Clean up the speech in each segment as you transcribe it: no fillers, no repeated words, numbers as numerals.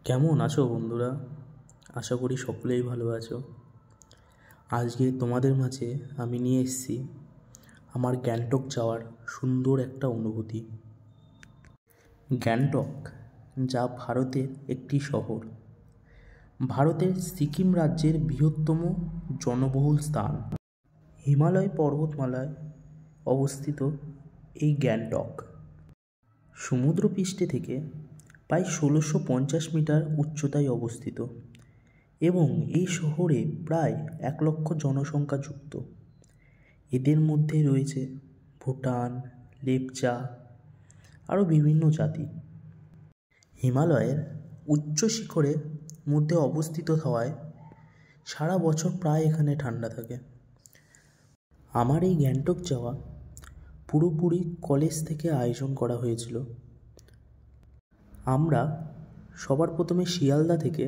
কেমন আছো বন্ধুরা? আশা করি সকলেই ভালো আছো। আজকে তোমাদের মাঝে আমি নিয়ে এসেছি আমার গ্যাংটক যাওয়ার সুন্দর একটা অনুভূতি। গ্যাংটক যা ভারতের একটি শহর, ভারতের সিকিম রাজ্যের বৃহত্তম জনবহুল স্থান। হিমালয় পর্বতমালায় অবস্থিত এই গ্যাংটক সমুদ্রপৃষ্ঠ থেকে প্রায় ১৬৫০ মিটার উচ্চতায় অবস্থিত এবং এই শহরে প্রায় ১,০০,০০০ জনসংখ্যা যুক্ত। এদের মধ্যে রয়েছে ভুটান, লেপচা, আরও বিভিন্ন জাতি। হিমালয়ের উচ্চ শিখরের মধ্যে অবস্থিত হওয়ায় সারা বছর প্রায় এখানে ঠান্ডা থাকে। আমার এই গ্যাংটক যাওয়া পুরোপুরি কলেজ থেকে আয়োজন করা হয়েছিল। আমরা সবার প্রথমে শিয়ালদা থেকে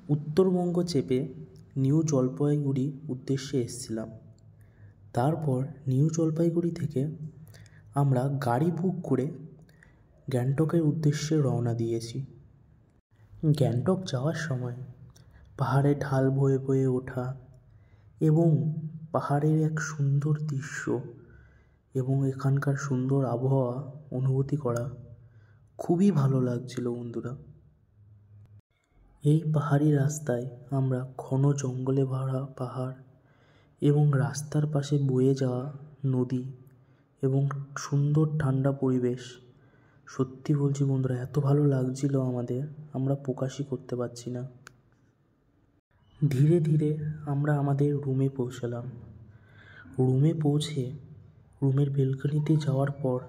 উত্তরবঙ্গ চেপে নিউ জলপাইগুড়ি উদ্দেশ্যে এসেছিলাম। তারপর নিউ জলপাইগুড়ি থেকে আমরা গাড়ি বুক করে গ্যাংটকের উদ্দেশ্যে রওনা দিয়েছি। গ্যাংটক যাওয়ার সময় পাহাড়ে ঢাল বয়ে বয়ে ওঠা এবং পাহাড়ের এক সুন্দর দৃশ্য এবং এখানকার সুন্দর আবহাওয়া অনুভূতি করা খুবই ভালো লাগছিল বন্ধুরা। এই পাহাড়ি রাস্তায় আমরা ঘন জঙ্গলে ভরা পাহাড় এবং রাস্তার পাশে বয়ে যাওয়া নদী এবং সুন্দর ঠান্ডা পরিবেশ, সত্যি বলছি বন্ধুরা, এত ভালো লাগছিল আমাদের, আমরা প্রকাশই করতে পারছি না। ধীরে ধীরে আমরা আমাদের রুমে পৌঁছালাম। রুমে পৌঁছে রুমের বেলকনিতে যাওয়ার পর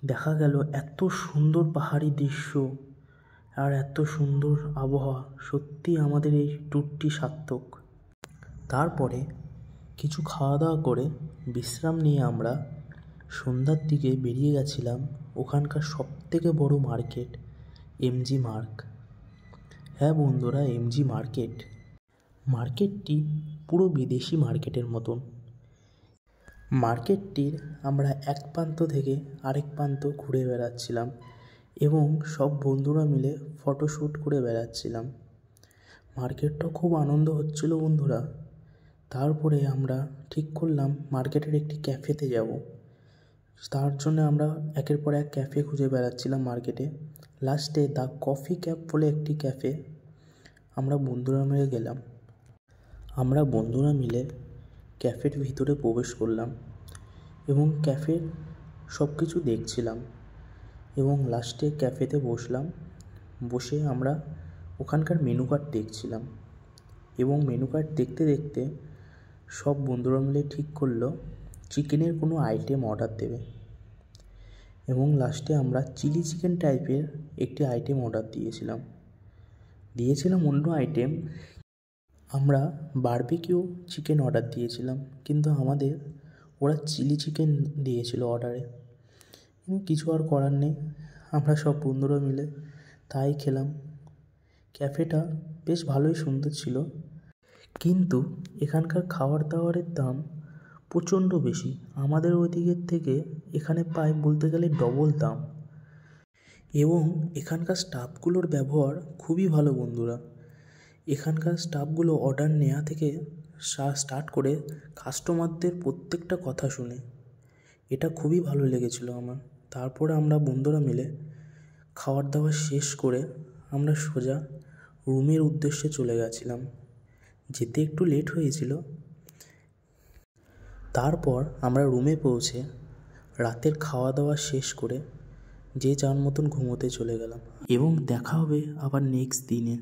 দেখা গেল এত সুন্দর পাহাড়ি দৃশ্য আর এত সুন্দর আবহাওয়া, সত্যি আমাদের এই ট্যুরটি সার্থক। তারপরে কিছু খাওয়া দাওয়া করে বিশ্রাম নিয়ে আমরা সন্ধ্যার দিকে বেরিয়ে গেছিলাম ওখানকার সবথেকে বড় মার্কেট এমজি মার্গ। হ্যাঁ বন্ধুরা, এমজি মার্কেট। মার্কেটটি পুরো বিদেশি মার্কেটের মতন। মার্কেটটির আমরা এক প্রান্ত থেকে আরেক প্রান্ত ঘুরে বেড়াচ্ছিলাম এবং সব বন্ধুরা মিলে ফটোশ্যুট করে বেড়াচ্ছিলাম। মার্কেটটা খুব আনন্দ হচ্ছিল বন্ধুরা। তারপরে আমরা ঠিক করলাম মার্কেটের একটি ক্যাফেতে যাব। তার জন্য আমরা একের পর এক ক্যাফে খুঁজে বেড়াচ্ছিলাম মার্কেটে। লাস্টে দ্য কফি ক্যাফ বলে একটি ক্যাফে আমরা বন্ধুরা মিলে গেলাম। আমরা বন্ধুরা মিলে ক্যাফের ভিতরে প্রবেশ করলাম এবং ক্যাফের সব কিছু দেখছিলাম এবং লাস্টে ক্যাফেতে বসলাম। বসে আমরা ওখানকার মেনু কার্ড দেখছিলাম এবং মেনু কার্ড দেখতে দেখতে সব বন্ধুরা মিলে ঠিক করলো চিকেনের কোনো আইটেম অর্ডার দেবে এবং লাস্টে আমরা চিলি চিকেন টাইপের একটি আইটেম অর্ডার দিয়েছিলাম অন্য আইটেম। আমরা বারবিকিউ চিকেন অর্ডার দিয়েছিলাম, কিন্তু আমাদের ওরা চিলি চিকেন দিয়েছিল অর্ডারে। কিছু আর করার নেই, আমরা সব বন্ধুরা মিলে তাই খেলাম। ক্যাফেটা বেশ ভালোই সুন্দর ছিল, কিন্তু এখানকার খাবার দাবারের দাম প্রচণ্ড বেশি। আমাদের ওইদিকের থেকে এখানে প্রায় বলতে গেলে ডবল দাম। এবং এখানকার স্টাফগুলোর ব্যবহার খুবই ভালো বন্ধুরা। এখানকার স্টাফগুলো অর্ডার নেওয়া থেকে স্টার্ট করে কাস্টমারদের প্রত্যেকটা কথা শুনে, এটা খুবই ভালো লেগেছিল আমার। তারপরে আমরা বন্ধুরা মিলে খাবার দাবার শেষ করে আমরা সোজা রুমের উদ্দেশ্যে চলে গেছিলাম। যেতে একটু লেট হয়েছিল। তারপর আমরা রুমে পৌঁছে রাতের খাওয়া দাওয়া শেষ করে যে যার মতন ঘুমোতে চলে গেলাম এবং দেখা হবে আবার নেক্সট দিনে।